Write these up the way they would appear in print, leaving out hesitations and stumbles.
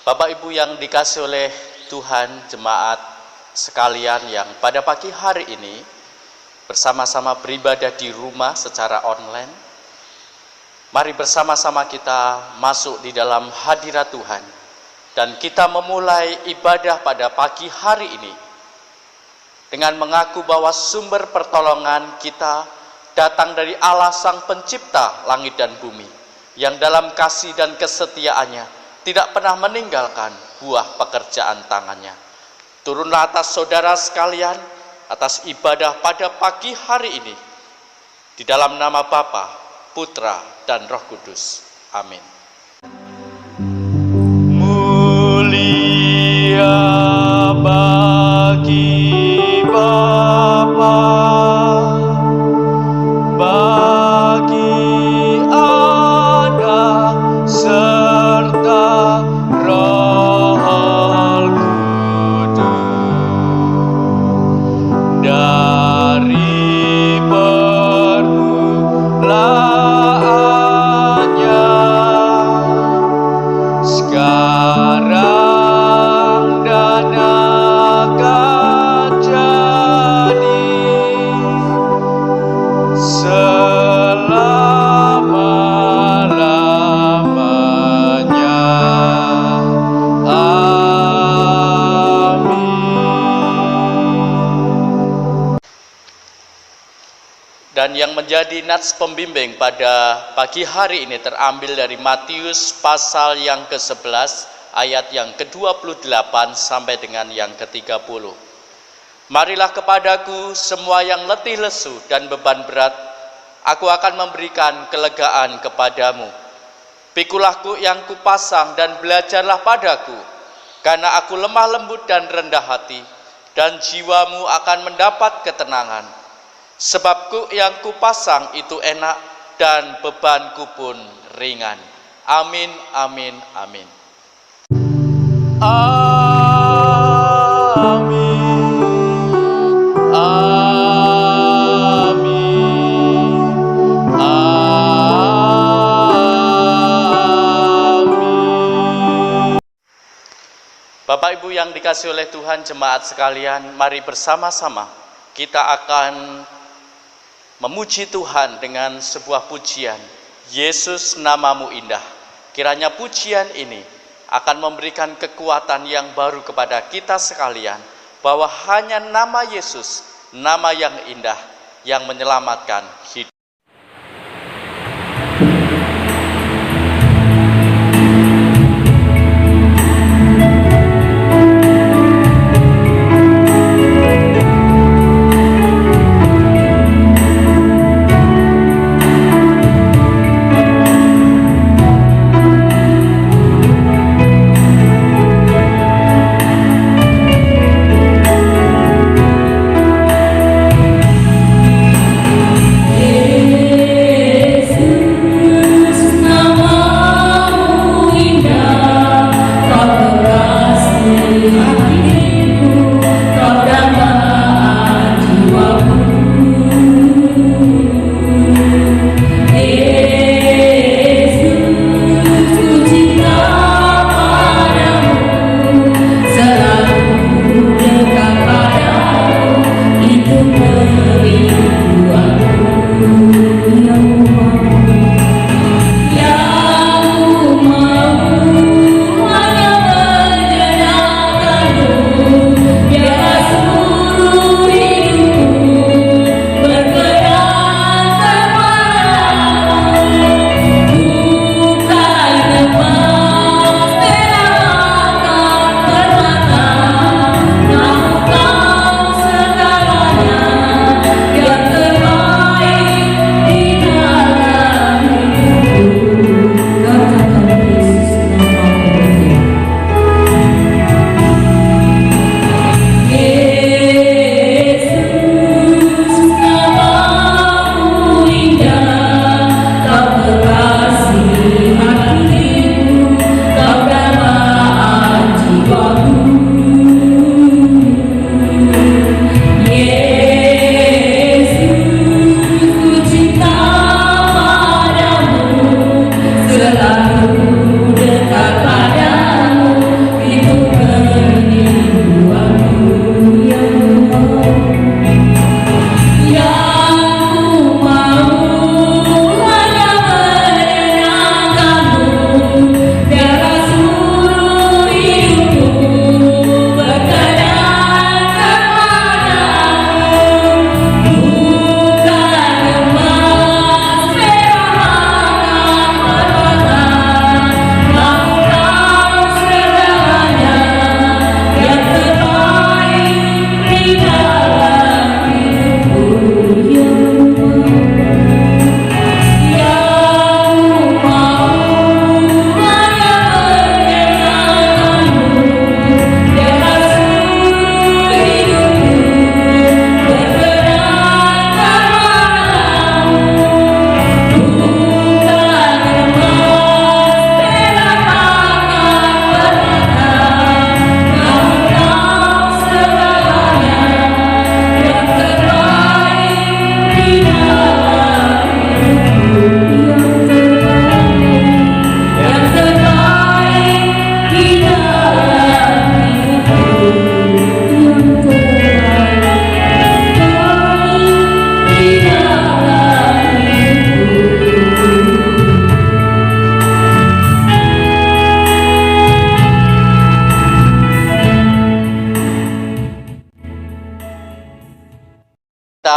Bapak Ibu yang dikasih oleh Tuhan, jemaat sekalian yang pada pagi hari ini bersama-sama beribadah di rumah secara online, mari bersama-sama kita masuk di dalam hadirat Tuhan dan kita memulai ibadah pada pagi hari ini dengan mengaku bahwa sumber pertolongan kita datang dari Allah Sang Pencipta langit dan bumi, yang dalam kasih dan kesetiaannya tidak pernah meninggalkan buah pekerjaan tangannya. Turunlah atas saudara sekalian, atas ibadah pada pagi hari ini, di dalam nama Bapa, Putra, dan Roh Kudus. Amin. Mulia bagi Bapa, bagi Anak serta Roh Kudus, dari permulaannya sekarang dan akan jadi selama-lamanya. Amin. Dan yang menjadi nats pembimbing pada pagi hari ini terambil dari Matius pasal yang ke-11 ayat yang ke-28 sampai dengan yang ke-30. Marilah kepadaku semua yang letih lesu dan beban berat, aku akan memberikan kelegaan kepadamu. Pikulah yang kupasang dan belajarlah padaku, karena aku lemah lembut dan rendah hati, dan jiwamu akan mendapat ketenangan. Sebab yang kupasang itu enak dan bebanku pun ringan. Amin, amin, amin. Amin, amin, amin. Bapak Ibu yang dikasih oleh Tuhan, jemaat sekalian, mari bersama-sama kita akan memuji Tuhan dengan sebuah pujian, Yesus namamu indah. Kiranya pujian ini akan memberikan kekuatan yang baru kepada kita sekalian, bahwa hanya nama Yesus, nama yang indah, yang menyelamatkan hidup. Yesus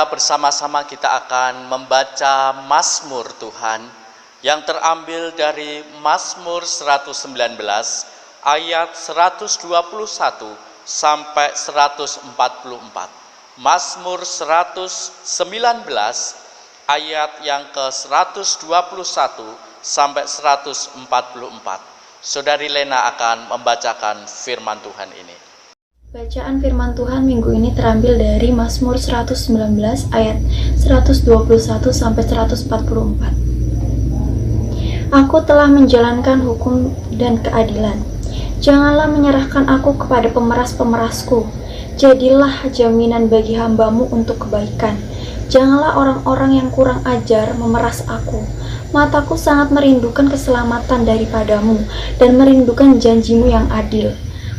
Saudara, bersama-sama kita akan membaca Mazmur Tuhan yang terambil dari Mazmur 119 ayat 121 sampai 144. Mazmur 119 ayat yang ke-121 sampai 144. Saudari Lena akan membacakan firman Tuhan ini. Bacaan firman Tuhan minggu ini terambil dari Mazmur 119 ayat 121 sampai 144. Aku telah menjalankan hukum dan keadilan. Janganlah menyerahkan aku kepada pemeras-pemerasku. Jadilah jaminan bagi hamba-Mu untuk kebaikan. Janganlah orang-orang yang kurang ajar memeras aku. Mataku sangat merindukan keselamatan daripada-Mu dan merindukan janji-Mu yang adil.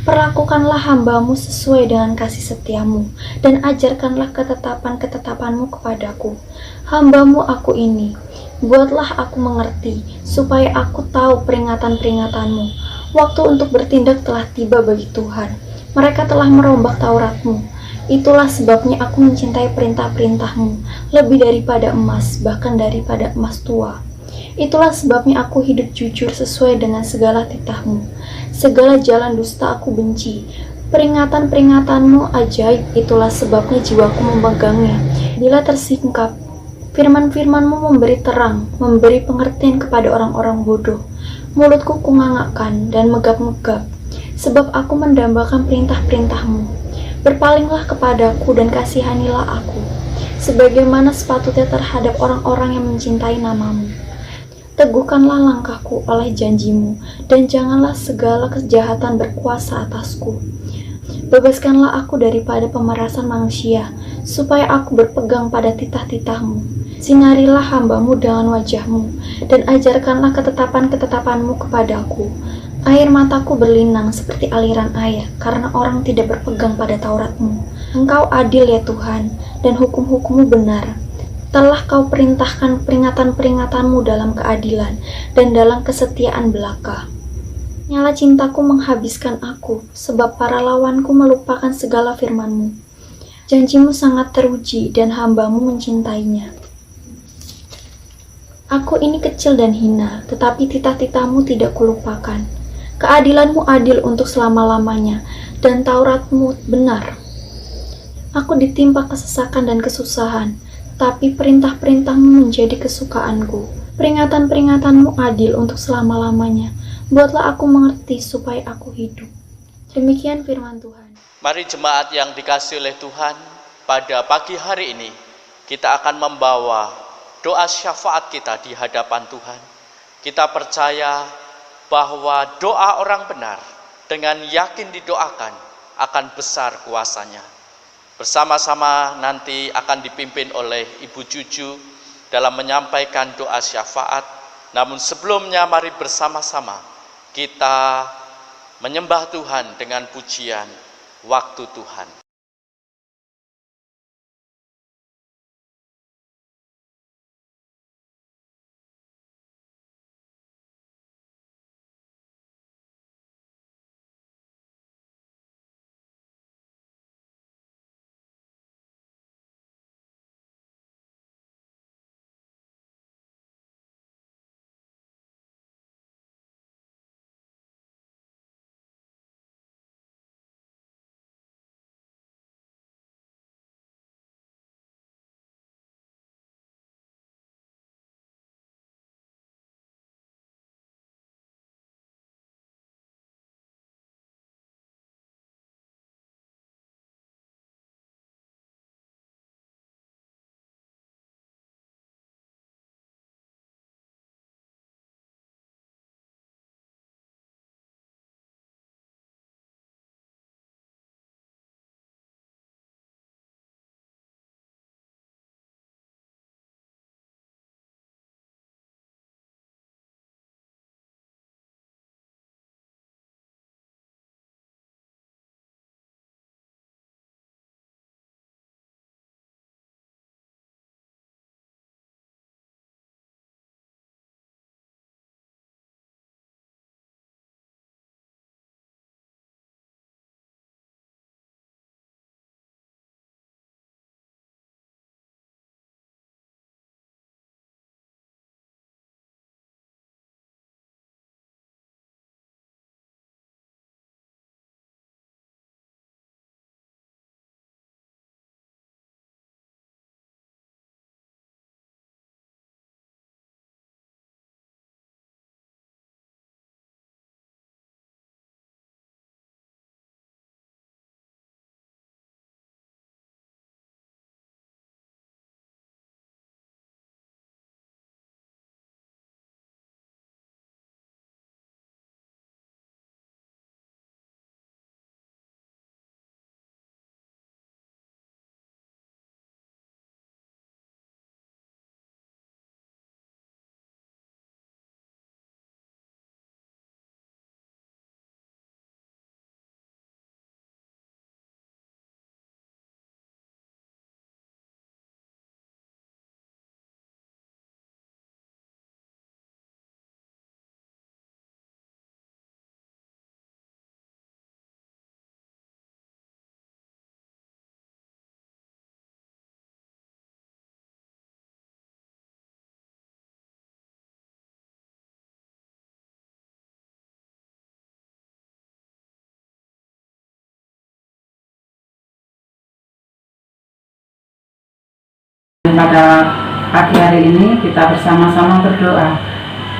Perlakukanlah hamba-Mu sesuai dengan kasih setia-Mu, dan ajarkanlah ketetapan-ketetapan-Mu kepadaku. Hamba-Mu aku ini, buatlah aku mengerti, supaya aku tahu peringatan-peringatan-Mu. Waktu untuk bertindak telah tiba bagi Tuhan. Mereka telah merombak Taurat-Mu. Itulah sebabnya aku mencintai perintah-perintah-Mu, lebih daripada emas, bahkan daripada emas tua. Itulah sebabnya aku hidup jujur sesuai dengan segala titah-Mu. Segala jalan dusta aku benci. Peringatan-peringatan-Mu ajaib, itulah sebabnya jiwaku memegangnya. Bila tersingkap, firman-firman-Mu memberi terang, memberi pengertian kepada orang-orang bodoh. Mulutku kungangakkan dan megap-megap, sebab aku mendambakan perintah-perintah-Mu. Berpalinglah kepadaku dan kasihanilah aku, sebagaimana sepatutnya terhadap orang-orang yang mencintai nama-Mu. Teguhkanlah langkahku oleh janji-Mu, dan janganlah segala kejahatan berkuasa atasku. Bebaskanlah aku daripada pemerasan manusia, supaya aku berpegang pada titah-titah-Mu. Sinarilah hamba-Mu dengan wajah-Mu, dan ajarkanlah ketetapan-ketetapan-Mu kepadaku. Air mataku berlinang seperti aliran air, karena orang tidak berpegang pada Taurat-Mu. Engkau adil ya Tuhan, dan hukum-hukum-Mu benar. Telah Kau perintahkan peringatan-peringatan-Mu dalam keadilan dan dalam kesetiaan belaka. Nyala cintaku menghabiskan aku, sebab para lawanku melupakan segala firman-Mu. Janji-Mu sangat teruji dan hamba-Mu mencintainya. Aku ini kecil dan hina, tetapi titah-titah-Mu tidak kulupakan. Keadilan-Mu adil untuk selama-lamanya, dan Taurat-Mu benar. Aku ditimpa kesesakan dan kesusahan, tapi perintah-perintah-Mu menjadi kesukaanku. Peringatan-peringatan-Mu adil untuk selama-lamanya. Buatlah aku mengerti supaya aku hidup. Demikian firman Tuhan. Mari jemaat yang dikasihi oleh Tuhan, pada pagi hari ini kita akan membawa doa syafaat kita di hadapan Tuhan. Kita percaya bahwa doa orang benar dengan yakin didoakan akan besar kuasanya. Bersama-sama nanti akan dipimpin oleh Ibu Juju dalam menyampaikan doa syafaat. Namun sebelumnya mari bersama-sama kita menyembah Tuhan dengan pujian waktu Tuhan. Pada pagi hari ini kita bersama-sama berdoa.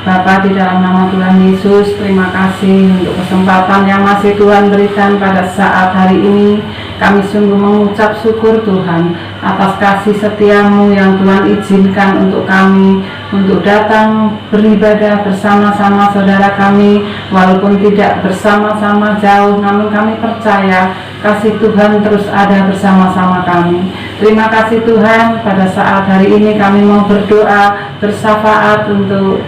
Bapa, di dalam nama Tuhan Yesus, terima kasih untuk kesempatan yang masih Tuhan berikan pada saat hari ini. Kami sungguh mengucap syukur Tuhan atas kasih setiamu yang Tuhan izinkan untuk kami untuk datang beribadah bersama-sama saudara kami, walaupun tidak bersama-sama jauh, namun kami percaya kasih Tuhan terus ada bersama-sama kami. Terima kasih Tuhan, pada saat hari ini kami mau berdoa bersyafaat untuk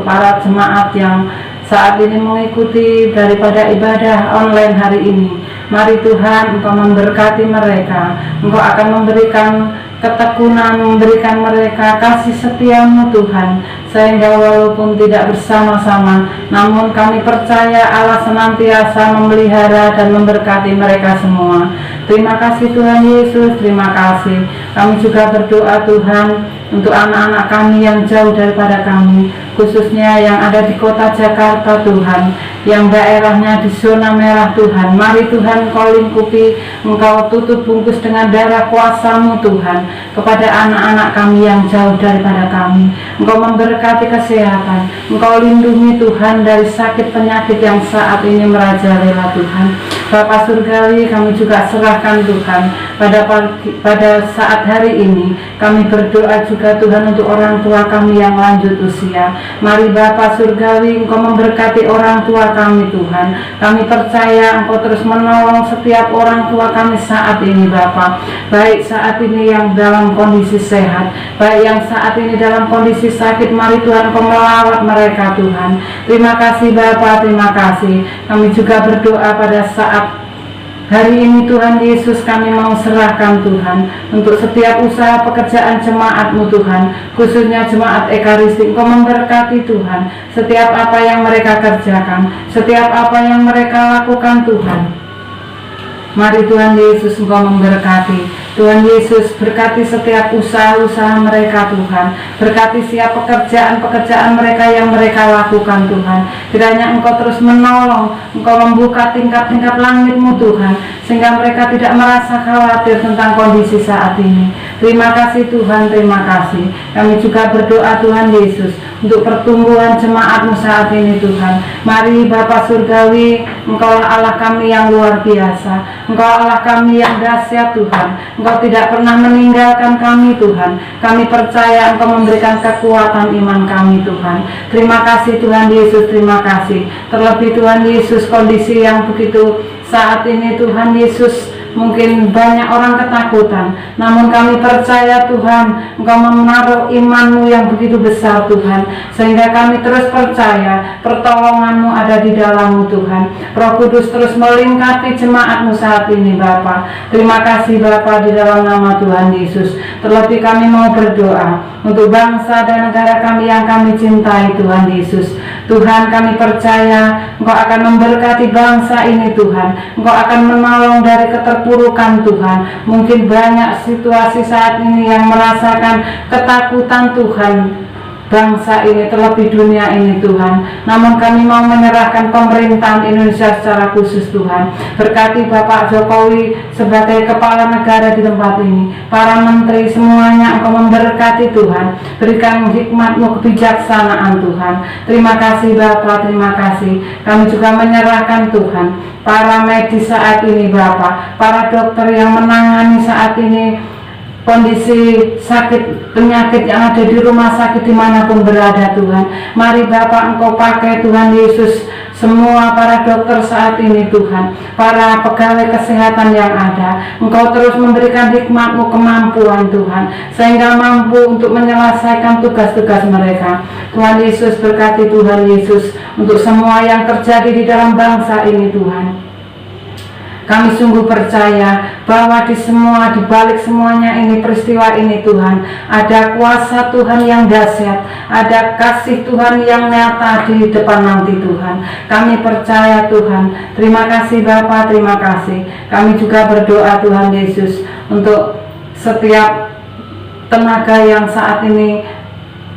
para jemaat yang saat ini mengikuti daripada ibadah online hari ini. Mari Tuhan, Engkau memberkati mereka. Engkau akan memberikan ketekunan, memberikan mereka kasih setiamu Tuhan, sehingga walaupun tidak bersama-sama, namun kami percaya Allah senantiasa memelihara dan memberkati mereka semua. Terima kasih Tuhan Yesus, terima kasih. Kami juga berdoa Tuhan untuk anak-anak kami yang jauh daripada kami, khususnya yang ada di kota Jakarta Tuhan, yang daerahnya di zona merah Tuhan. Mari Tuhan, Engkau lingkupi, Engkau tutup bungkus dengan darah kuasa-Mu Tuhan, kepada anak-anak kami yang jauh daripada kami. Engkau memberkati kesehatan, Engkau lindungi Tuhan dari sakit penyakit yang saat ini merajalela Tuhan. Bapa Surgawi, kami juga serahkan Tuhan pada saat hari ini. Kami berdoa juga Tuhan untuk orang tua kami yang lanjut usia. Mari Bapa Surgawi, Engkau memberkati orang tua kami Tuhan. Kami percaya Engkau terus menolong setiap orang tua kami saat ini Bapa, baik saat ini yang dalam kondisi sehat, baik yang saat ini dalam kondisi sakit. Mari Tuhan, Engkau melawat mereka Tuhan. Terima kasih Bapa, terima kasih. Kami juga berdoa pada saat hari ini Tuhan Yesus, kami mau serahkan Tuhan untuk setiap usaha pekerjaan jemaat-Mu Tuhan, khususnya jemaat Ekaristi. Engkau memberkati Tuhan setiap apa yang mereka kerjakan, setiap apa yang mereka lakukan Tuhan. Mari Tuhan Yesus, Engkau memberkati. Tuhan Yesus, berkati setiap usaha-usaha mereka Tuhan. Berkati setiap pekerjaan-pekerjaan mereka yang mereka lakukan Tuhan. Kiranya Engkau terus menolong, Engkau membuka tingkap-tingkap langit-Mu Tuhan, sehingga mereka tidak merasa khawatir tentang kondisi saat ini. Terima kasih Tuhan, terima kasih. Kami juga berdoa Tuhan Yesus untuk pertumbuhan jemaat-Mu saat ini Tuhan. Mari Bapa Surgawi, Engkau Allah kami yang luar biasa, Engkau Allah kami yang dahsyat Tuhan. Engkau tidak pernah meninggalkan kami Tuhan. Kami percaya Engkau memberikan kekuatan iman kami Tuhan. Terima kasih Tuhan Yesus, terima kasih. Terlebih Tuhan Yesus, kondisi yang begitu saat ini Tuhan Yesus, mungkin banyak orang ketakutan, namun kami percaya Tuhan, Engkau menaruh iman-Mu yang begitu besar Tuhan, sehingga kami terus percaya pertolongan-Mu ada di dalam-Mu Tuhan. Roh Kudus terus melingkapi jemaat-Mu saat ini Bapa. Terima kasih Bapa, di dalam nama Tuhan Yesus. Terlebih kami mau berdoa untuk bangsa dan negara kami yang kami cintai Tuhan Yesus. Tuhan, kami percaya Engkau akan memberkati bangsa ini Tuhan. Engkau akan menolong dari keterpurukan Tuhan. Mungkin banyak situasi saat ini yang merasakan ketakutan Tuhan, bangsa ini, terlebih dunia ini Tuhan. Namun kami mau menyerahkan pemerintahan Indonesia secara khusus Tuhan. Berkati Bapak Jokowi sebagai kepala negara di tempat ini, para menteri semuanya, Engkau memberkati Tuhan. Berikan hikmat-Mu, kebijaksanaan Tuhan. Terima kasih Bapak, terima kasih. Kami juga menyerahkan Tuhan para medis saat ini Bapak, para dokter yang menangani saat ini kondisi sakit penyakit yang ada di rumah sakit dimanapun berada Tuhan. Mari Bapak, Engkau pakai Tuhan Yesus semua para dokter saat ini Tuhan, para pegawai kesehatan yang ada. Engkau terus memberikan hikmat-Mu, kemampuan Tuhan, sehingga mampu untuk menyelesaikan tugas-tugas mereka. Tuhan Yesus, berkati Tuhan Yesus untuk semua yang terjadi di dalam bangsa ini Tuhan. Kami sungguh percaya bahwa di balik semuanya ini, peristiwa ini Tuhan, ada kuasa Tuhan yang dahsyat, ada kasih Tuhan yang nyata di depan nanti Tuhan. Kami percaya Tuhan. Terima kasih Bapa, terima kasih. Kami juga berdoa Tuhan Yesus untuk setiap tenaga yang saat ini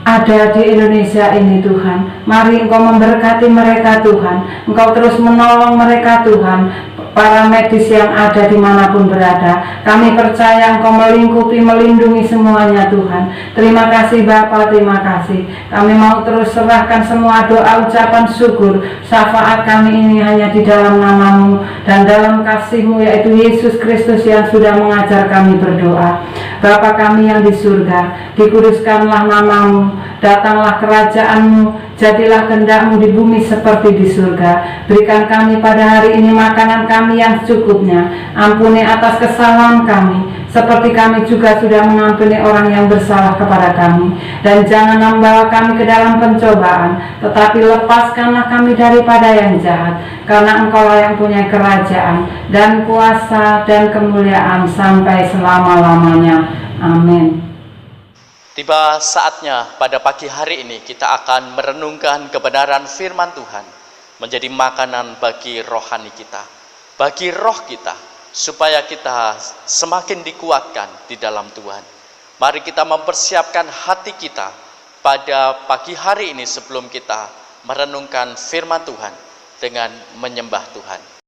ada di Indonesia ini Tuhan. Mari Engkau memberkati mereka Tuhan. Engkau terus menolong mereka Tuhan. para medis yang ada dimanapun berada. Kami percaya Engkau melingkupi, melindungi semuanya Tuhan. Terima kasih Bapa, terima kasih. Kami mau terus serahkan semua doa, ucapan syukur, syafaat kami ini hanya di dalam nama-Mu dan dalam kasih-Mu, yaitu Yesus Kristus yang sudah mengajar kami berdoa. Bapa kami yang di surga, dikuduskanlah nama-Mu, datanglah kerajaan-Mu, jadilah kehendak-Mu di bumi seperti di surga. Berikan kami pada hari ini makanan kami yang secukupnya. Ampuni atas kesalahan kami, seperti kami juga sudah mengampuni orang yang bersalah kepada kami. Dan jangan membawa kami ke dalam pencobaan, tetapi lepaskanlah kami daripada yang jahat. Karena Engkau-lah yang punya kerajaan dan kuasa dan kemuliaan sampai selama-lamanya. Amin. Tiba saatnya pada pagi hari ini kita akan merenungkan kebenaran firman Tuhan menjadi makanan bagi rohani kita, bagi roh kita, supaya kita semakin dikuatkan di dalam Tuhan. Mari kita mempersiapkan hati kita pada pagi hari ini sebelum kita merenungkan firman Tuhan dengan menyembah Tuhan.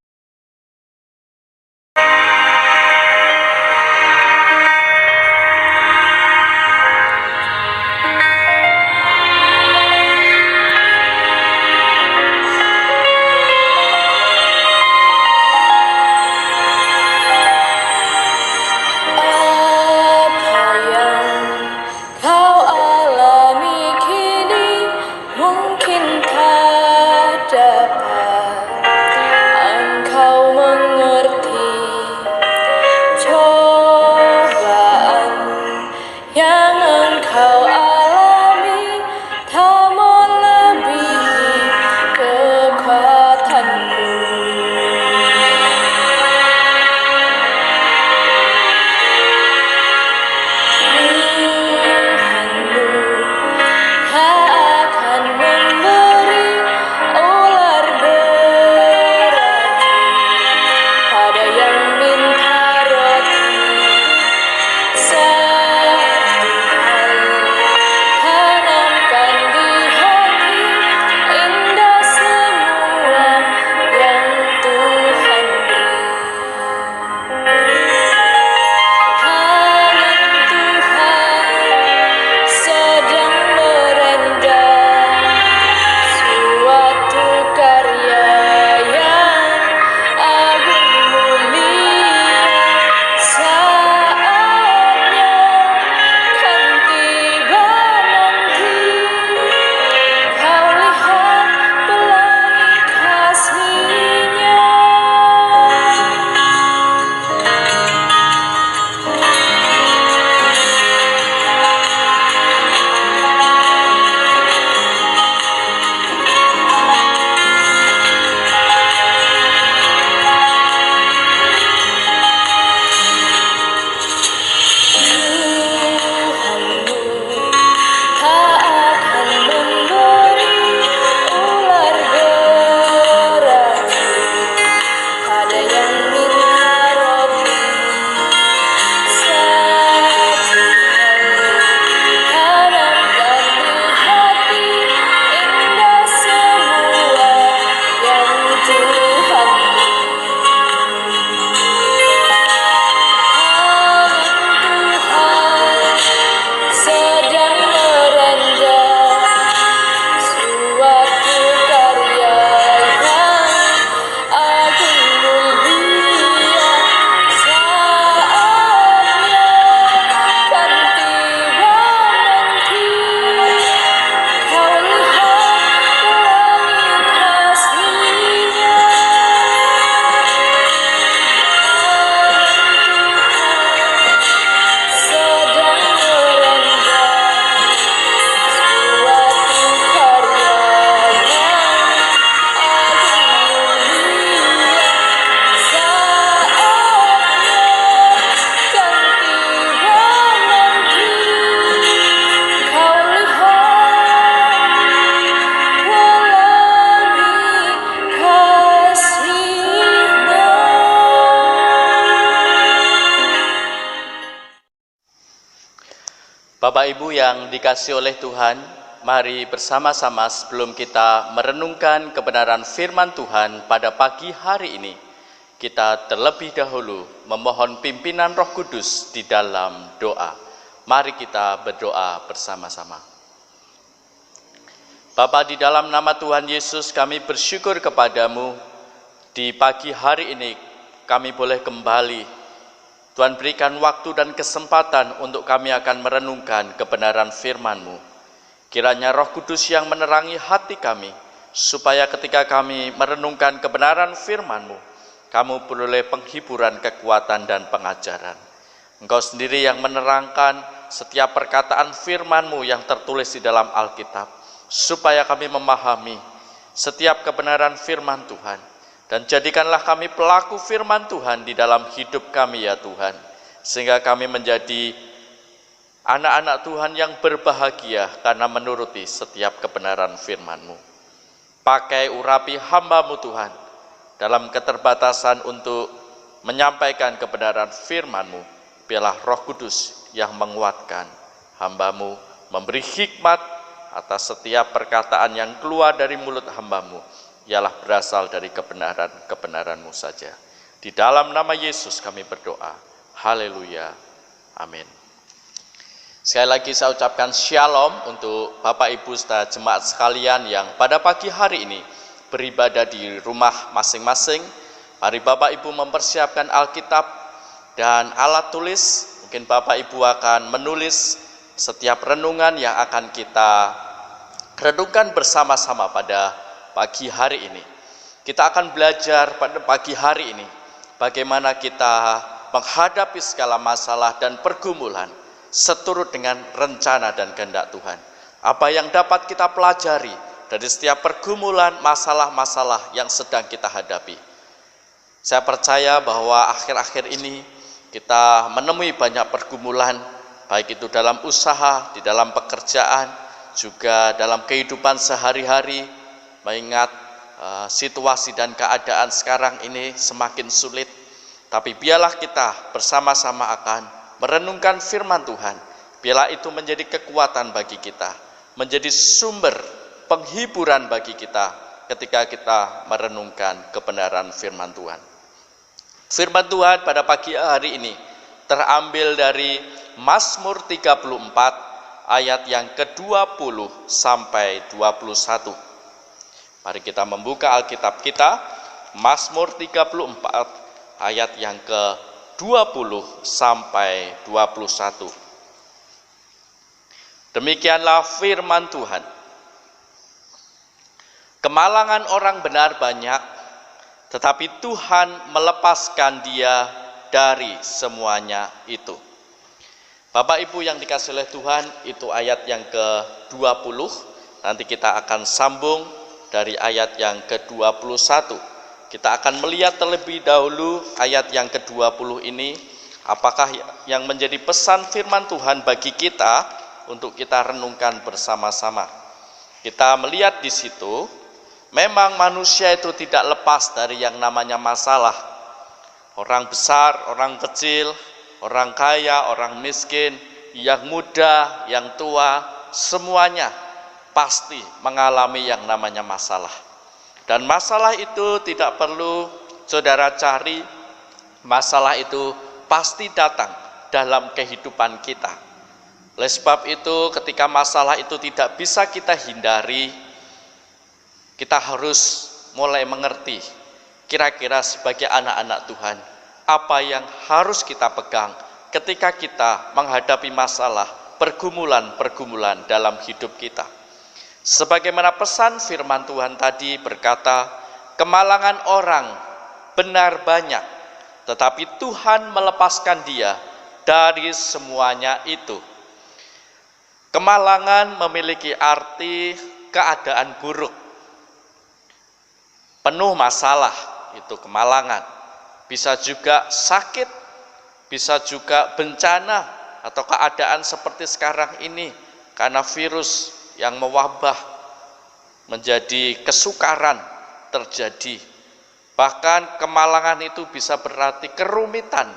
Bapak Ibu yang dikasihi oleh Tuhan, mari bersama-sama sebelum kita merenungkan kebenaran firman Tuhan pada pagi hari ini, kita terlebih dahulu memohon pimpinan Roh Kudus di dalam doa. Mari kita berdoa bersama-sama. Bapa, di dalam nama Tuhan Yesus kami bersyukur kepadamu. Di pagi hari ini kami boleh kembali. Tuhan berikan waktu dan kesempatan untuk kami akan merenungkan kebenaran firman-Mu. Kiranya Roh Kudus yang menerangi hati kami, supaya ketika kami merenungkan kebenaran firman-Mu, kamu peroleh penghiburan, kekuatan, dan pengajaran. Engkau sendiri yang menerangkan setiap perkataan firman-Mu yang tertulis di dalam Alkitab, supaya kami memahami setiap kebenaran firman Tuhan. Dan jadikanlah kami pelaku firman Tuhan di dalam hidup kami ya Tuhan, sehingga kami menjadi anak-anak Tuhan yang berbahagia karena menuruti setiap kebenaran firman-Mu. Pakai urapi hamba-Mu Tuhan, dalam keterbatasan untuk menyampaikan kebenaran firman-Mu, biarlah Roh Kudus yang menguatkan hamba-Mu, memberi hikmat atas setiap perkataan yang keluar dari mulut hamba-Mu, ialah berasal dari kebenaran-kebenaran-Mu saja. Di dalam nama Yesus kami berdoa. Haleluya. Amin. Sekali lagi saya ucapkan shalom untuk Bapak Ibu serta jemaat sekalian yang pada pagi hari ini beribadah di rumah masing-masing. Mari Bapak Ibu mempersiapkan Alkitab dan alat tulis. Mungkin Bapak Ibu akan menulis setiap renungan yang akan kita renungkan bersama-sama pada pagi hari ini. Kita akan belajar pada pagi hari ini bagaimana kita menghadapi segala masalah dan pergumulan seturut dengan rencana dan kehendak Tuhan. Apa yang dapat kita pelajari dari setiap pergumulan, masalah-masalah yang sedang kita hadapi. Saya percaya bahwa akhir-akhir ini kita menemui banyak pergumulan, baik itu dalam usaha, di dalam pekerjaan, juga dalam kehidupan sehari-hari, mengingat situasi dan keadaan sekarang ini semakin sulit. Tapi biarlah kita bersama-sama akan merenungkan firman Tuhan. Biarlah itu menjadi kekuatan bagi kita, menjadi sumber penghiburan bagi kita ketika kita merenungkan kebenaran firman Tuhan. Firman Tuhan pada pagi hari ini terambil dari Mazmur 34 ayat yang ke-20 sampai 21. Mari kita membuka Alkitab kita, Mazmur 34 ayat yang ke-20 sampai 21. Demikianlah firman Tuhan. Kemalangan orang benar banyak, tetapi Tuhan melepaskan dia dari semuanya itu. Bapak Ibu yang dikasihi oleh Tuhan, itu ayat yang ke-20. Nanti kita akan sambung dari ayat yang ke-21. Kita akan melihat terlebih dahulu ayat yang ke-20 ini, apakah yang menjadi pesan firman Tuhan bagi kita untuk kita renungkan bersama-sama. Kita melihat di situ, memang manusia itu tidak lepas dari yang namanya masalah. Orang besar, orang kecil, orang kaya, orang miskin, yang muda, yang tua, semuanya pasti mengalami yang namanya masalah. Dan masalah itu tidak perlu saudara cari, masalah itu pasti datang dalam kehidupan kita. Oleh sebab itu, ketika masalah itu tidak bisa kita hindari, kita harus mulai mengerti kira-kira sebagai anak-anak Tuhan apa yang harus kita pegang ketika kita menghadapi masalah, pergumulan-pergumulan dalam hidup kita. Sebagaimana pesan firman Tuhan tadi berkata, kemalangan orang benar banyak, tetapi Tuhan melepaskan dia dari semuanya itu. Kemalangan memiliki arti keadaan buruk, penuh masalah, itu kemalangan. Bisa juga sakit, bisa juga bencana atau keadaan seperti sekarang ini karena virus yang mewabah, menjadi kesukaran terjadi. Bahkan kemalangan itu bisa berarti kerumitan,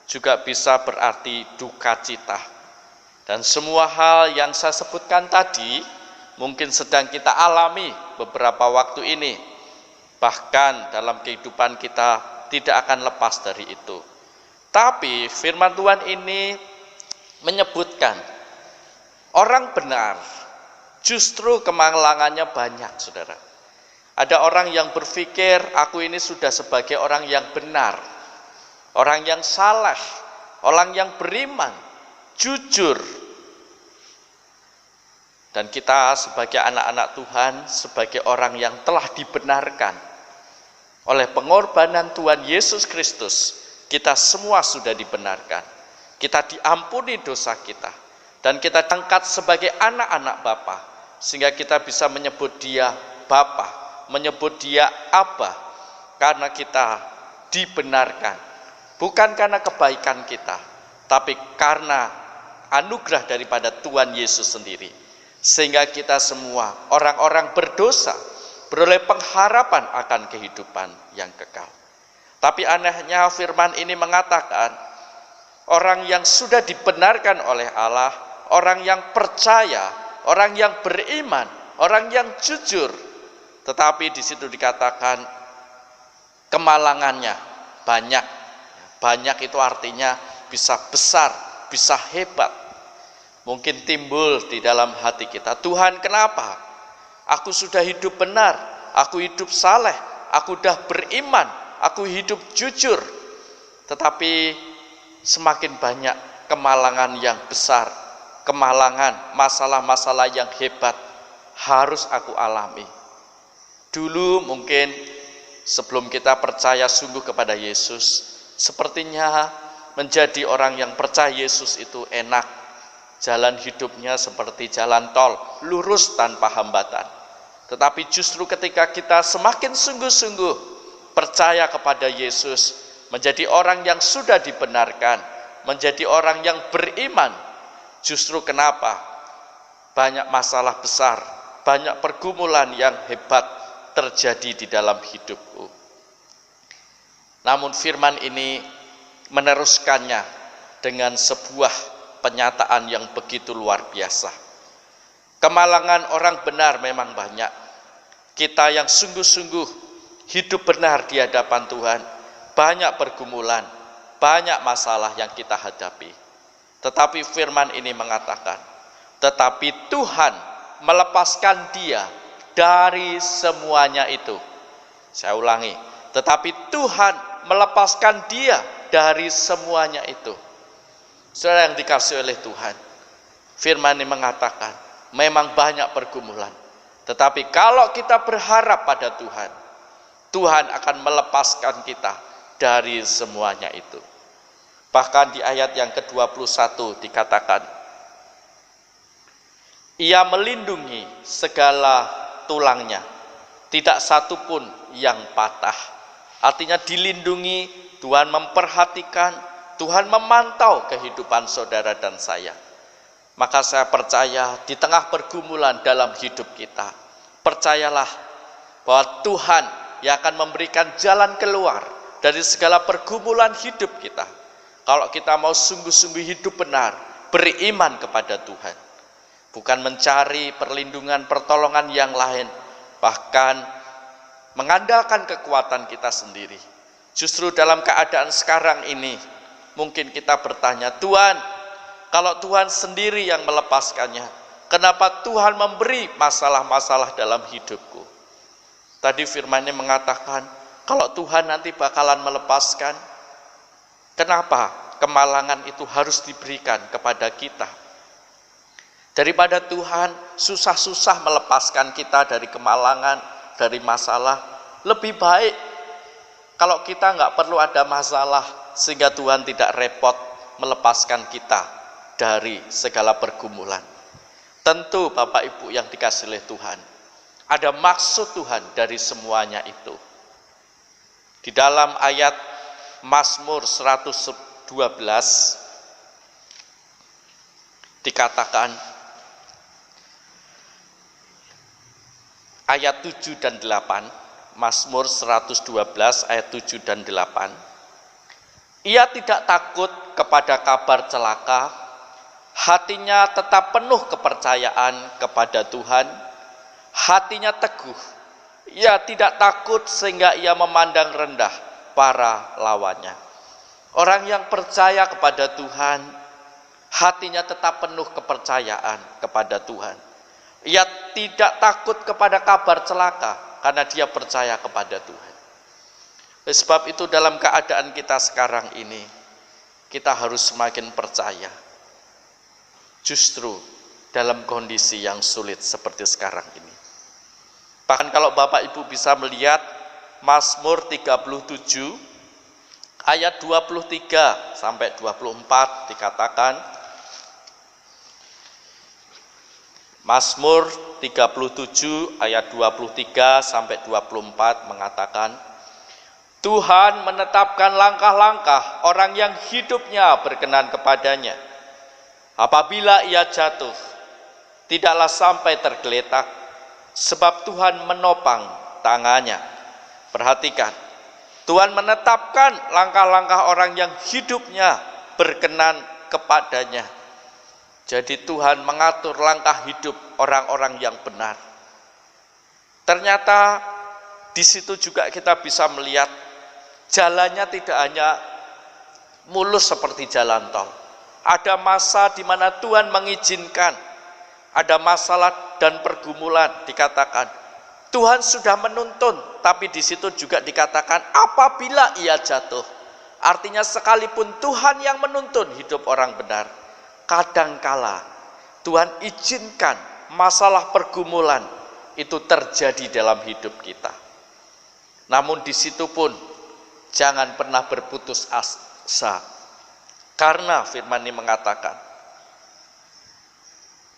juga bisa berarti duka cita. Dan semua hal yang saya sebutkan tadi mungkin sedang kita alami beberapa waktu ini. Bahkan dalam kehidupan kita tidak akan lepas dari itu. Tapi firman Tuhan ini menyebutkan orang benar justru kemalangannya banyak, saudara. Ada orang yang berpikir, aku ini sudah sebagai orang yang benar, orang yang saleh, orang yang beriman, jujur. Dan kita sebagai anak-anak Tuhan, sebagai orang yang telah dibenarkan oleh pengorbanan Tuhan Yesus Kristus, kita semua sudah dibenarkan. Kita diampuni dosa kita. Dan kita diangkat sebagai anak-anak Bapa, sehingga kita bisa menyebut Dia Bapa, menyebut Dia Abba, karena kita dibenarkan. Bukan karena kebaikan kita, tapi karena anugerah daripada Tuhan Yesus sendiri. Sehingga kita semua orang-orang berdosa beroleh pengharapan akan kehidupan yang kekal. Tapi anehnya firman ini mengatakan orang yang sudah dibenarkan oleh Allah, orang yang percaya, orang yang beriman, orang yang jujur, tetapi di situ dikatakan kemalangannya banyak. Banyak itu artinya bisa besar, bisa hebat. Mungkin timbul di dalam hati kita, Tuhan kenapa? Aku sudah hidup benar, aku hidup saleh, aku sudah beriman, aku hidup jujur. Tetapi semakin banyak kemalangan yang besar, kemalangan, masalah-masalah yang hebat harus aku alami. Dulu mungkin sebelum kita percaya sungguh kepada Yesus, sepertinya menjadi orang yang percaya Yesus itu enak. Jalan hidupnya seperti jalan tol, lurus tanpa hambatan. Tetapi justru ketika kita semakin sungguh-sungguh percaya kepada Yesus, menjadi orang yang sudah dibenarkan, menjadi orang yang beriman, justru kenapa? Banyak masalah besar, banyak pergumulan yang hebat terjadi di dalam hidupku. Namun firman ini meneruskannya dengan sebuah penyataan yang begitu luar biasa. Kemalangan orang benar memang banyak. Kita yang sungguh-sungguh hidup benar di hadapan Tuhan, banyak pergumulan, banyak masalah yang kita hadapi. Tetapi firman ini mengatakan, tetapi Tuhan melepaskan dia dari semuanya itu. Saya ulangi, tetapi Tuhan melepaskan dia dari semuanya itu. Saudara yang dikasihi oleh Tuhan, firman ini mengatakan memang banyak pergumulan, tetapi kalau kita berharap pada Tuhan, Tuhan akan melepaskan kita dari semuanya itu. Bahkan di ayat yang ke-21 dikatakan, Ia melindungi segala tulangnya, tidak satu pun yang patah. Artinya dilindungi, Tuhan memperhatikan, Tuhan memantau kehidupan saudara dan saya. Maka saya percaya di tengah pergumulan dalam hidup kita, percayalah bahwa Tuhan yang akan memberikan jalan keluar dari segala pergumulan hidup kita. Kalau kita mau sungguh-sungguh hidup benar, beriman kepada Tuhan. Bukan mencari perlindungan, pertolongan yang lain, bahkan mengandalkan kekuatan kita sendiri. Justru dalam keadaan sekarang ini, mungkin kita bertanya, Tuhan, kalau Tuhan sendiri yang melepaskannya, kenapa Tuhan memberi masalah-masalah dalam hidupku? Tadi firman-Nya mengatakan, kalau Tuhan nanti bakalan melepaskan, kenapa kemalangan itu harus diberikan kepada kita? Daripada Tuhan susah-susah melepaskan kita dari kemalangan, dari masalah, lebih baik kalau kita nggak perlu ada masalah, sehingga Tuhan tidak repot melepaskan kita dari segala pergumulan. Tentu Bapak Ibu yang dikasihi oleh Tuhan, ada maksud Tuhan dari semuanya itu. Di dalam ayat Mazmur 112 dikatakan, ayat 7 dan 8, Mazmur 112 ayat 7 dan 8, Ia tidak takut kepada kabar celaka, hatinya tetap penuh kepercayaan kepada Tuhan, hatinya teguh, ia tidak takut sehingga ia memandang rendah para lawannya. Orang yang percaya kepada Tuhan, hatinya tetap penuh kepercayaan kepada Tuhan. Ia tidak takut kepada kabar celaka karena dia percaya kepada Tuhan. Sebab itu dalam keadaan kita sekarang ini, kita harus semakin percaya. Justru dalam kondisi yang sulit seperti sekarang ini. Bahkan kalau Bapak Ibu bisa melihat Mazmur 37 ayat 23 sampai 24 dikatakan, Mazmur 37 ayat 23 sampai 24 mengatakan, Tuhan menetapkan langkah-langkah orang yang hidupnya berkenan kepadanya. Apabila ia jatuh, tidaklah sampai tergeletak, sebab Tuhan menopang tangannya. Perhatikan, Tuhan menetapkan langkah-langkah orang yang hidupnya berkenan kepadanya. Jadi Tuhan mengatur langkah hidup orang-orang yang benar. Ternyata di situ juga kita bisa melihat jalannya tidak hanya mulus seperti jalan tol. Ada masa di mana Tuhan mengizinkan, ada masalah dan pergumulan dikatakan. Tuhan sudah menuntun, tapi di situ juga dikatakan apabila ia jatuh. Artinya sekalipun Tuhan yang menuntun hidup orang benar, kadangkala Tuhan izinkan masalah pergumulan itu terjadi dalam hidup kita. Namun di situ pun jangan pernah berputus asa. Karena firman ini mengatakan,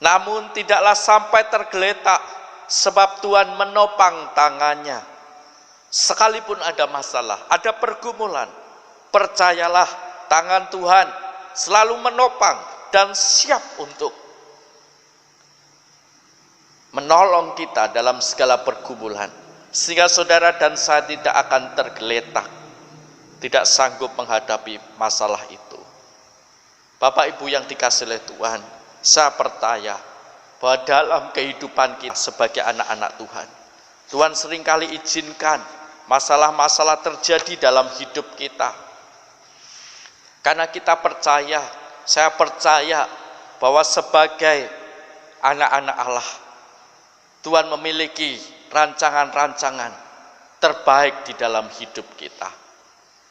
namun tidaklah sampai tergeletak, sebab Tuhan menopang tangannya. Sekalipun ada masalah, ada pergumulan, percayalah tangan Tuhan selalu menopang dan siap untuk menolong kita dalam segala pergumulan, sehingga saudara dan saya tidak akan tergeletak, tidak sanggup menghadapi masalah itu. Bapak Ibu yang dikasihi oleh Tuhan, saya percaya bahwa dalam kehidupan kita sebagai anak-anak Tuhan, Tuhan seringkali izinkan masalah-masalah terjadi dalam hidup kita. Karena kita percaya, saya percaya bahwa sebagai anak-anak Allah, Tuhan memiliki rancangan-rancangan terbaik di dalam hidup kita.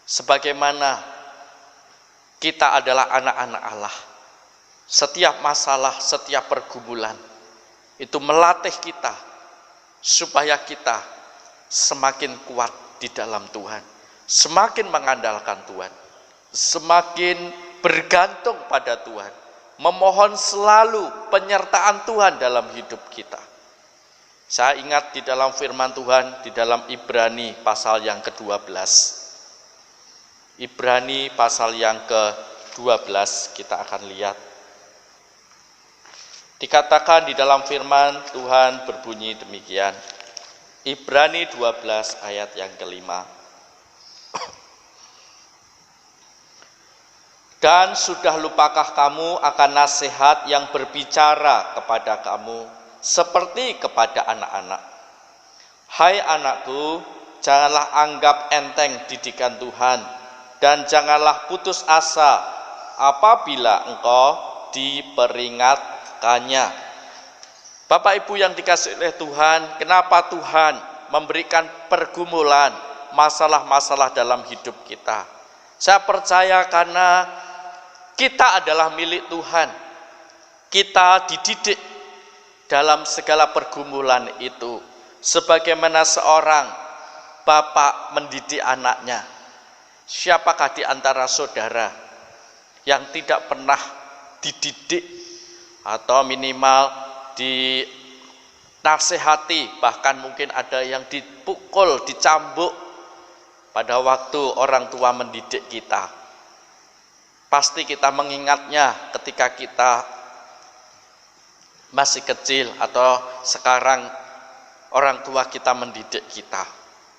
Sebagaimana kita adalah anak-anak Allah, setiap masalah, setiap pergumulan itu melatih kita supaya kita semakin kuat di dalam Tuhan, semakin mengandalkan Tuhan, semakin bergantung pada Tuhan, memohon selalu penyertaan Tuhan dalam hidup kita. Saya ingat di dalam firman Tuhan di dalam Ibrani pasal yang ke-12. Ibrani pasal yang ke-12 kita akan lihat. Dikatakan di dalam firman Tuhan berbunyi demikian. Ibrani 12 ayat yang ke-5. Dan sudah lupakah kamu akan nasihat yang berbicara kepada kamu seperti kepada anak-anak? Hai anakku, janganlah anggap enteng didikan Tuhan, dan janganlah putus asa apabila engkau diperingatkannya. Bapak Ibu yang dikasihi oleh Tuhan, kenapa Tuhan memberikan pergumulan, masalah-masalah dalam hidup kita? Saya percaya karena kita adalah milik Tuhan. Kita dididik dalam segala pergumulan itu, sebagaimana seorang bapak mendidik anaknya. Siapakah di antara saudara yang tidak pernah dididik atau minimal dinasehati, bahkan mungkin ada yang dipukul, dicambuk pada waktu orang tua mendidik kita? Pasti kita mengingatnya ketika kita masih kecil atau sekarang orang tua kita mendidik kita.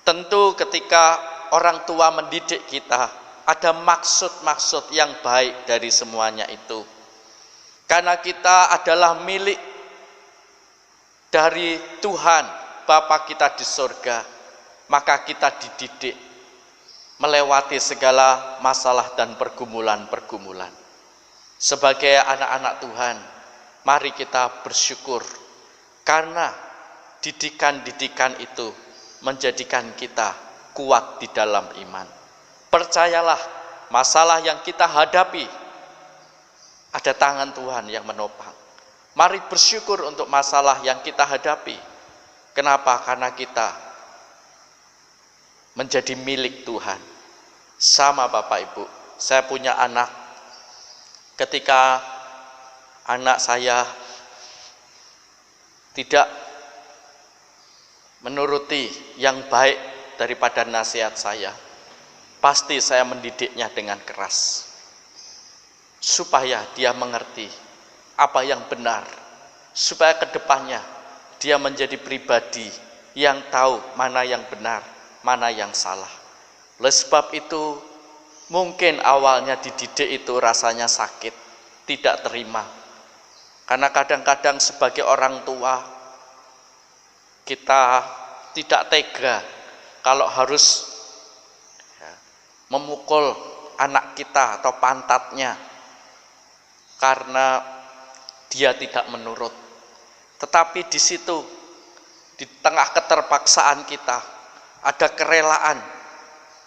Tentu ketika orang tua mendidik kita, ada maksud-maksud yang baik dari semuanya itu. Karena kita adalah milik dari Tuhan, Bapa kita di surga, maka kita dididik melewati segala masalah dan pergumulan-pergumulan. Sebagai anak-anak Tuhan, mari kita bersyukur karena didikan-didikan itu menjadikan kita kuat di dalam iman. Percayalah, masalah yang kita hadapi ada tangan Tuhan yang menopang. Mari bersyukur untuk masalah yang kita hadapi. Kenapa? Karena kita menjadi milik Tuhan. Sama Bapak Ibu, saya punya anak. Ketika anak saya tidak menuruti yang baik daripada nasihat saya, pasti saya mendidiknya dengan keras supaya dia mengerti apa yang benar, supaya kedepannya dia menjadi pribadi yang tahu mana yang benar, mana yang salah. Oleh sebab itu, mungkin awalnya dididik itu rasanya sakit, tidak terima. Karena kadang-kadang sebagai orang tua, kita tidak tega kalau harus memukul anak kita atau pantatnya karena dia tidak menurut. Tetapi di situ, di tengah keterpaksaan kita, ada kerelaan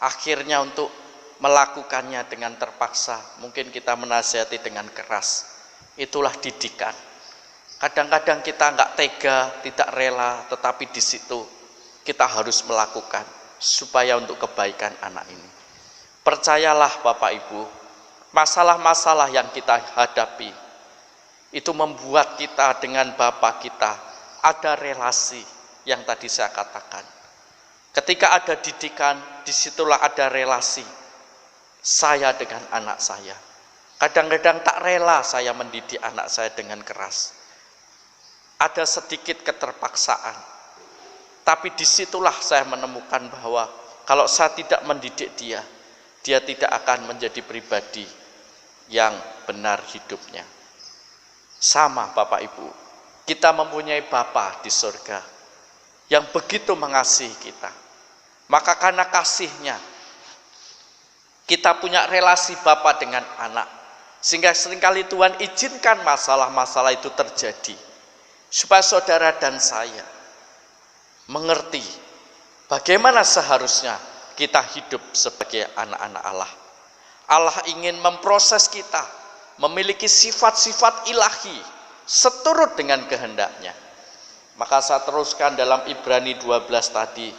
akhirnya untuk melakukannya dengan terpaksa. Mungkin kita menasihati dengan keras. Itulah didikan. Kadang-kadang kita nggak tega, tidak rela, tetapi di situ kita harus melakukan supaya untuk kebaikan anak ini. Percayalah Bapak Ibu, masalah-masalah yang kita hadapi itu membuat kita dengan Bapa kita ada relasi yang tadi saya katakan. Ketika ada didikan, disitulah ada relasi saya dengan anak saya. Kadang-kadang tak rela saya mendidik anak saya dengan keras. Ada sedikit keterpaksaan. Tapi disitulah saya menemukan bahwa kalau saya tidak mendidik dia, dia tidak akan menjadi pribadi yang benar hidupnya. Sama Bapak Ibu, kita mempunyai Bapa di surga yang begitu mengasihi kita. Maka karena kasihnya, kita punya relasi Bapa dengan anak. Sehingga seringkali Tuhan izinkan masalah-masalah itu terjadi. Supaya saudara dan saya mengerti bagaimana seharusnya kita hidup sebagai anak-anak Allah. Allah ingin memproses kita, memiliki sifat-sifat ilahi, seturut dengan kehendaknya. Maka saya teruskan dalam Ibrani 12 tadi,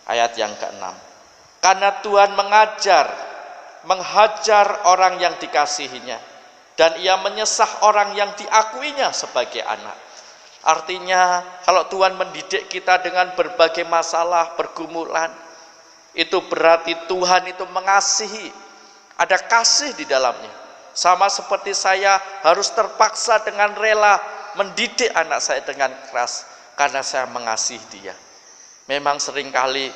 ayat yang ke-6. Karena Tuhan menghajar orang yang dikasihinya, dan ia menyesah orang yang diakuinya sebagai anak. Artinya, kalau Tuhan mendidik kita dengan berbagai masalah, pergumulan, itu berarti Tuhan itu mengasihi, ada kasih di dalamnya. Sama seperti saya harus terpaksa dengan rela mendidik anak saya dengan keras, karena saya mengasihi dia. Memang seringkali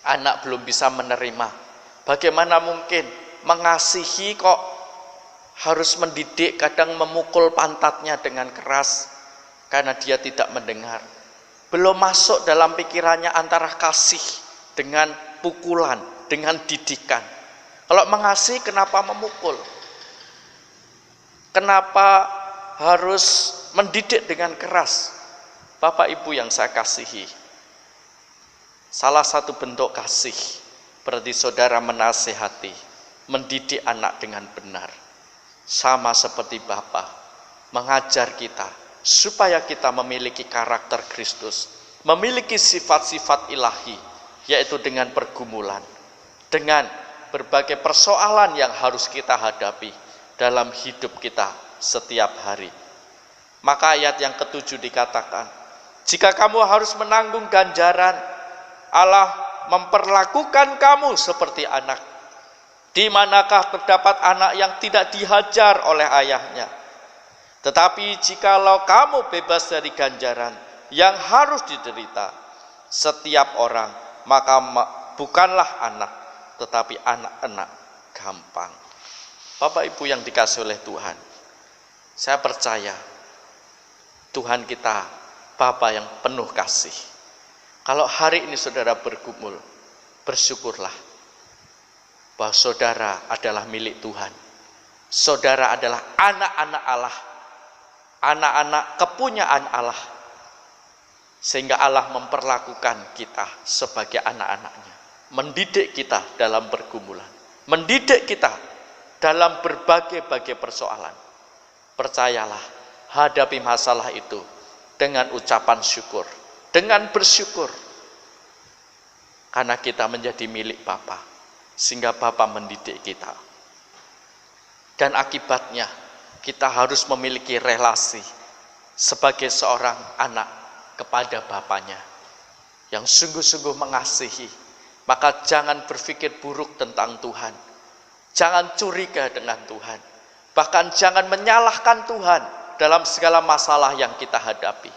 anak belum bisa menerima. Bagaimana mungkin mengasihi kok harus mendidik, kadang memukul pantatnya dengan keras karena dia tidak mendengar. Belum masuk dalam pikirannya antara kasih dengan pukulan, dengan didikan. Kalau mengasihi kenapa memukul? Kenapa harus mendidik dengan keras? Bapak Ibu yang saya kasihi, salah satu bentuk kasih berarti saudara menasihati, mendidik anak dengan benar. Sama seperti Bapa mengajar kita supaya kita memiliki karakter Kristus, memiliki sifat-sifat ilahi, yaitu dengan pergumulan, dengan berbagai persoalan yang harus kita hadapi dalam hidup kita setiap hari. Maka ayat yang ke-7 dikatakan, jika kamu harus menanggung ganjaran, Allah memperlakukan kamu seperti anak. Di manakah terdapat anak yang tidak dihajar oleh ayahnya? Tetapi jikalau kamu bebas dari ganjaran yang harus diderita setiap orang, maka bukanlah anak, tetapi anak-anak gampang. Bapak Ibu yang dikasihi oleh Tuhan, saya percaya Tuhan kita Bapa yang penuh kasih. Kalau hari ini saudara bergumul, bersyukurlah. bahwa saudara adalah milik Tuhan. Saudara adalah anak-anak Allah, anak-anak kepunyaan Allah, sehingga Allah memperlakukan kita sebagai anak-anaknya, mendidik kita dalam pergumulan, mendidik kita dalam berbagai-bagai persoalan. Percayalah, hadapi masalah itu dengan ucapan syukur, dengan bersyukur, karena kita menjadi milik Bapa, sehingga Bapa mendidik kita. Dan akibatnya kita harus memiliki relasi sebagai seorang anak kepada Bapanya yang sungguh-sungguh mengasihi. Maka jangan berpikir buruk tentang Tuhan, jangan curiga dengan Tuhan, bahkan jangan menyalahkan Tuhan dalam segala masalah yang kita hadapi.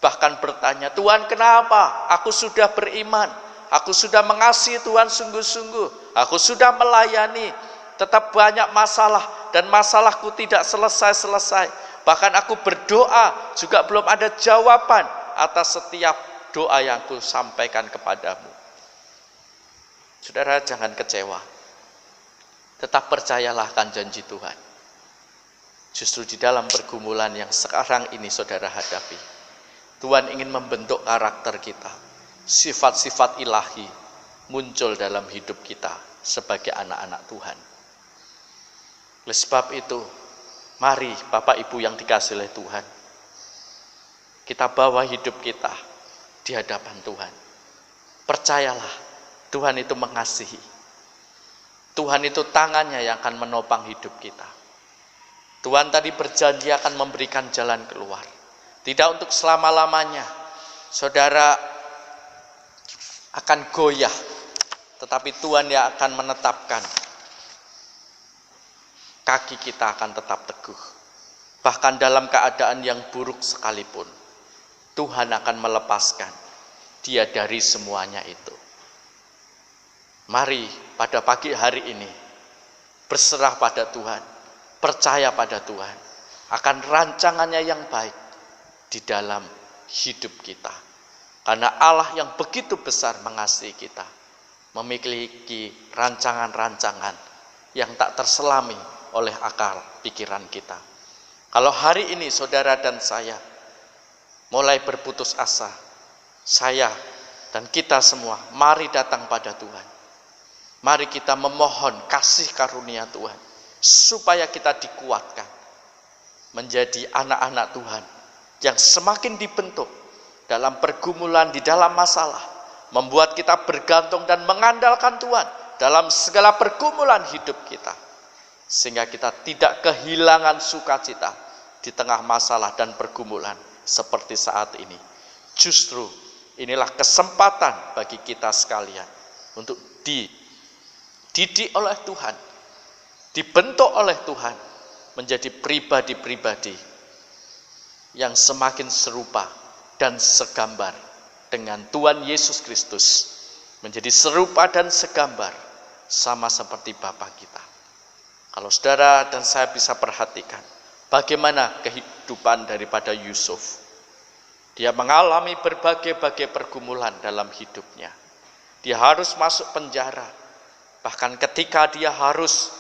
Bahkan bertanya, Tuhan kenapa? Aku sudah beriman, aku sudah mengasihi Tuhan sungguh-sungguh, aku sudah melayani, tetap banyak masalah dan masalahku tidak selesai-selesai. Bahkan aku berdoa juga belum ada jawaban atas setiap doa yang aku sampaikan kepadamu. Saudara, jangan kecewa. Tetap percayalah akan janji Tuhan. Justru di dalam pergumulan yang sekarang ini saudara hadapi, Tuhan ingin membentuk karakter kita. Sifat-sifat ilahi muncul dalam hidup kita sebagai anak-anak Tuhan. Oleh sebab itu, mari Bapak Ibu yang dikasihi oleh Tuhan, kita bawa hidup kita di hadapan Tuhan. Percayalah, Tuhan itu mengasihi. Tuhan itu tangannya yang akan menopang hidup kita. Tuhan tadi berjanji akan memberikan jalan keluar. Tidak untuk selama-lamanya. Saudara akan goyah, tetapi Tuhan yang akan menetapkan. Kaki kita akan tetap teguh. Bahkan dalam keadaan yang buruk sekalipun, Tuhan akan melepaskan dia dari semuanya itu. Mari pada pagi hari ini berserah pada Tuhan, percaya pada Tuhan akan rancangannya yang baik di dalam hidup kita. Karena Allah yang begitu besar mengasihi kita, memiliki rancangan-rancangan yang tak terselami oleh akal pikiran kita. Kalau hari ini saudara dan saya mulai berputus asa, saya dan kita semua mari datang pada Tuhan. Mari kita memohon kasih karunia Tuhan, supaya kita dikuatkan menjadi anak-anak Tuhan yang semakin dibentuk dalam pergumulan, di dalam masalah, membuat kita bergantung dan mengandalkan Tuhan dalam segala pergumulan hidup kita, sehingga kita tidak kehilangan sukacita di tengah masalah dan pergumulan seperti saat ini. Justru inilah kesempatan bagi kita sekalian untuk dididik oleh Tuhan, dibentuk oleh Tuhan menjadi pribadi-pribadi yang semakin serupa dan segambar dengan Tuhan Yesus Kristus, menjadi serupa dan segambar sama seperti Bapa kita. Kalau saudara dan saya bisa perhatikan bagaimana kehidupan daripada Yusuf, dia mengalami berbagai-bagai pergumulan dalam hidupnya. Dia harus masuk penjara, bahkan ketika dia harus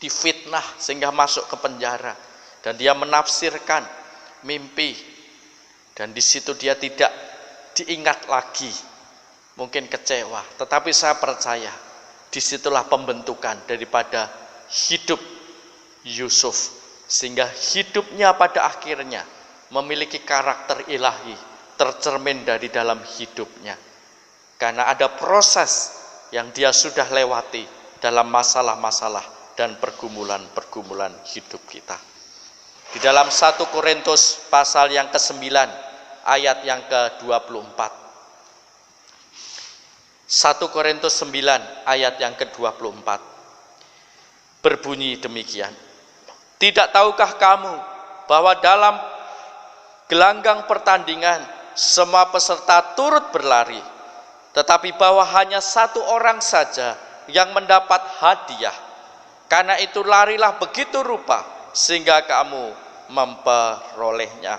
difitnah sehingga masuk ke penjara, dan dia menafsirkan mimpi, dan di situ dia tidak diingat lagi, mungkin kecewa, tetapi saya percaya disitulah pembentukan daripada hidup Yusuf, sehingga hidupnya pada akhirnya memiliki karakter ilahi tercermin dari dalam hidupnya, karena ada proses yang dia sudah lewati dalam masalah-masalah dan pergumulan-pergumulan hidup kita. Di dalam 1 Korintus pasal yang ke-9 ayat yang ke-24. 1 Korintus 9 ayat yang ke-24 berbunyi demikian. Tidak tahukah kamu bahwa dalam gelanggang pertandingan semua peserta turut berlari, tetapi bahwa hanya satu orang saja yang mendapat hadiah. Karena itu larilah begitu rupa sehingga kamu memperolehnya.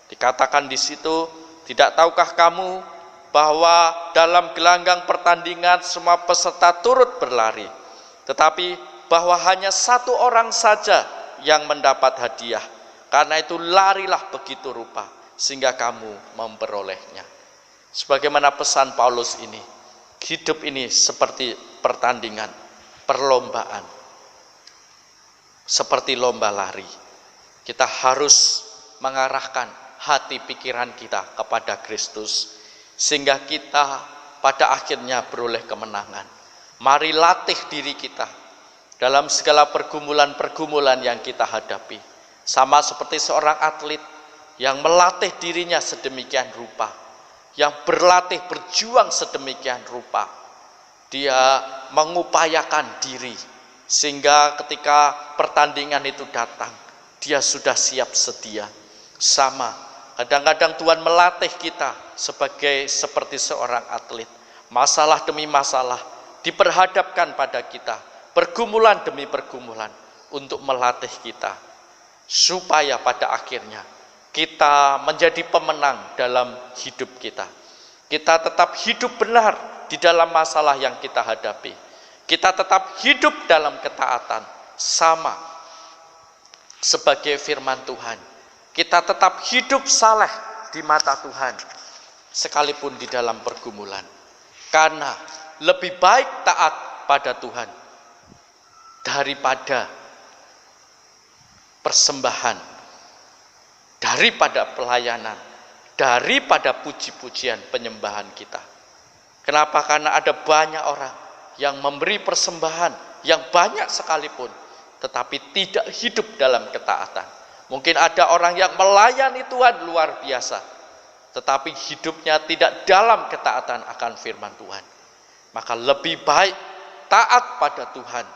Dikatakan di situ, tidak tahukah kamu bahwa dalam gelanggang pertandingan semua peserta turut berlari, tetapi bahwa hanya satu orang saja yang mendapat hadiah. Karena itu larilah begitu rupa sehingga kamu memperolehnya. Sebagaimana pesan Paulus ini, hidup ini seperti pertandingan, perlombaan, seperti lomba lari. Kita harus mengarahkan hati pikiran kita kepada Kristus, sehingga kita pada akhirnya beroleh kemenangan. Mari latih diri kita dalam segala pergumulan-pergumulan yang kita hadapi. Sama seperti seorang atlet yang melatih dirinya sedemikian rupa, yang berlatih berjuang sedemikian rupa. Dia mengupayakan diri sehingga ketika pertandingan itu datang, dia sudah siap sedia. Sama, kadang-kadang Tuhan melatih kita seperti seorang atlet. Masalah demi masalah diperhadapkan pada kita, pergumulan demi pergumulan untuk melatih kita, supaya pada akhirnya kita menjadi pemenang dalam hidup kita. Kita tetap hidup benar di dalam masalah yang kita hadapi. Kita tetap hidup dalam ketaatan, sama sebagai firman Tuhan. Kita tetap hidup saleh di mata Tuhan, sekalipun di dalam pergumulan. Karena lebih baik taat pada Tuhan daripada persembahan, daripada pelayanan, daripada puji-pujian penyembahan kita. Kenapa? Karena ada banyak orang yang memberi persembahan yang banyak sekalipun, tetapi tidak hidup dalam ketaatan. Mungkin ada orang yang melayani Tuhan luar biasa, tetapi hidupnya tidak dalam ketaatan akan firman Tuhan. Maka lebih baik taat pada Tuhan.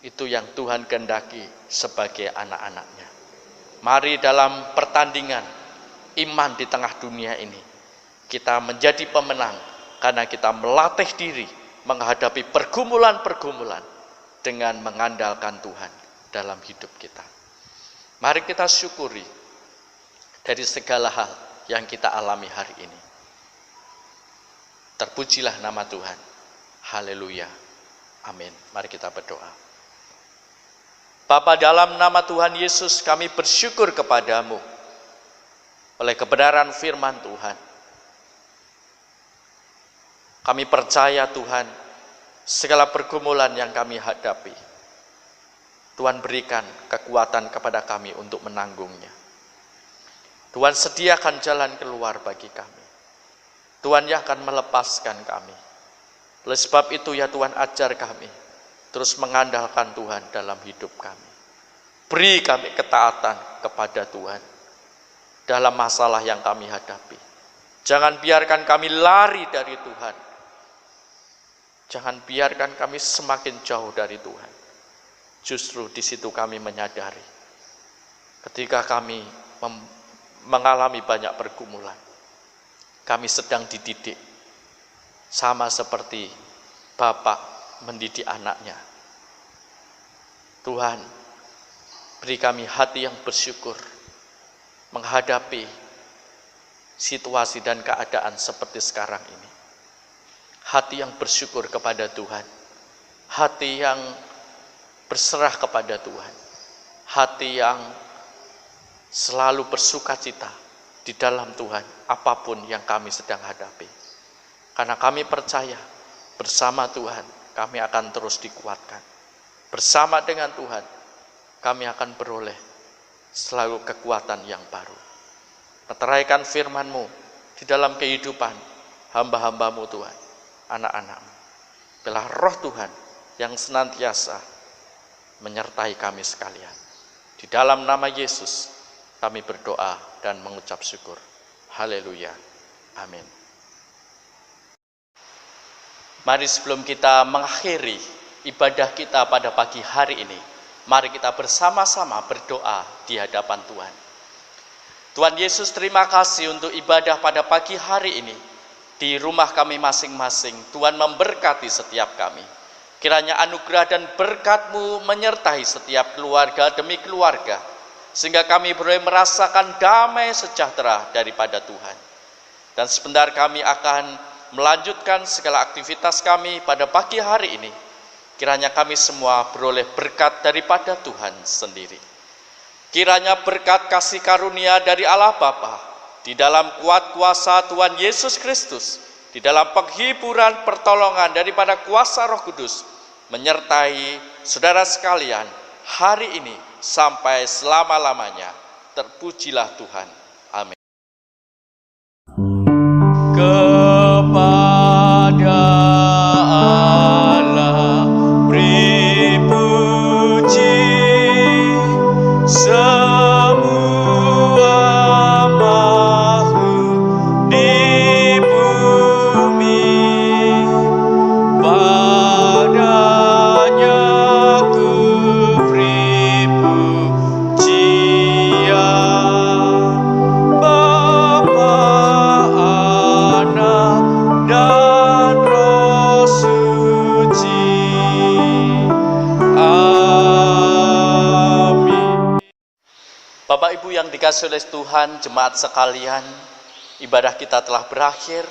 Itu yang Tuhan kehendaki sebagai anak-anaknya. Mari dalam pertandingan iman di tengah dunia ini, kita menjadi pemenang karena kita melatih diri menghadapi pergumulan-pergumulan dengan mengandalkan Tuhan dalam hidup kita. Mari kita syukuri dari segala hal yang kita alami hari ini. Terpujilah nama Tuhan. Haleluya. Amin. Mari kita berdoa. Bapa, dalam nama Tuhan Yesus kami bersyukur kepadamu oleh kebenaran firman Tuhan. Kami percaya Tuhan, segala pergumulan yang kami hadapi, Tuhan berikan kekuatan kepada kami untuk menanggungnya. Tuhan sediakan jalan keluar bagi kami. Tuhan yang akan melepaskan kami. Oleh sebab itu ya Tuhan, ajar kami terus mengandalkan Tuhan dalam hidup kami. Beri kami ketaatan kepada Tuhan dalam masalah yang kami hadapi. Jangan biarkan kami lari dari Tuhan. Jangan biarkan kami semakin jauh dari Tuhan. Justru di situ kami menyadari ketika kami mengalami banyak pergumulan, kami sedang dididik sama seperti bapak mendidik anaknya. Tuhan, beri kami hati yang bersyukur menghadapi situasi dan keadaan seperti sekarang ini. Hati yang bersyukur kepada Tuhan, hati yang berserah kepada Tuhan, hati yang selalu bersukacita di dalam Tuhan apapun yang kami sedang hadapi. Karena kami percaya bersama Tuhan kami akan terus dikuatkan. Bersama dengan Tuhan kami akan beroleh selalu kekuatan yang baru. Meteraikan firman-Mu di dalam kehidupan hamba-hamba-Mu Tuhan, anak-anak-Mu. Biarlah roh Tuhan yang senantiasa menyertai kami sekalian. Di dalam nama Yesus kami berdoa dan mengucap syukur. Haleluya. Amin. Mari sebelum kita mengakhiri ibadah kita pada pagi hari ini, mari kita bersama-sama berdoa di hadapan Tuhan. Tuhan Yesus, terima kasih untuk ibadah pada pagi hari ini. Di rumah kami masing-masing, Tuhan memberkati setiap kami. Kiranya anugerah dan berkat-Mu menyertai setiap keluarga demi keluarga, sehingga kami boleh merasakan damai sejahtera daripada Tuhan. Dan sebentar kami akan melanjutkan segala aktivitas kami pada pagi hari ini. Kiranya kami semua beroleh berkat daripada Tuhan sendiri. Kiranya berkat kasih karunia dari Allah Bapa, di dalam kuat kuasa Tuhan Yesus Kristus, di dalam penghiburan pertolongan daripada kuasa Roh Kudus, menyertai saudara sekalian hari ini sampai selama-lamanya. Terpujilah Tuhan. Amin. Kepada Allah beri puji, semua makhluk di bumi. Padanya ku beri pujian, Bapa, Anak, dan Roh Suci. Amin. Bapak Ibu yang dikasihi oleh Tuhan, jemaat sekalian, ibadah kita telah berakhir.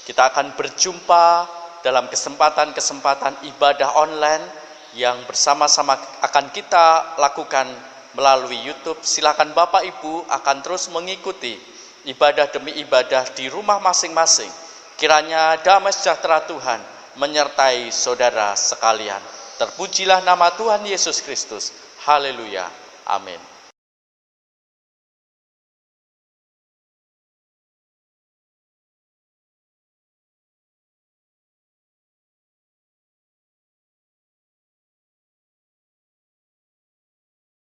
Kita akan berjumpa dalam kesempatan-kesempatan ibadah online yang bersama-sama akan kita lakukan melalui YouTube. Silakan Bapak Ibu akan terus mengikuti ibadah demi ibadah di rumah masing-masing. Kiranya damai sejahtera Tuhan menyertai saudara sekalian. Terpujilah nama Tuhan Yesus Kristus. Haleluya. Amin.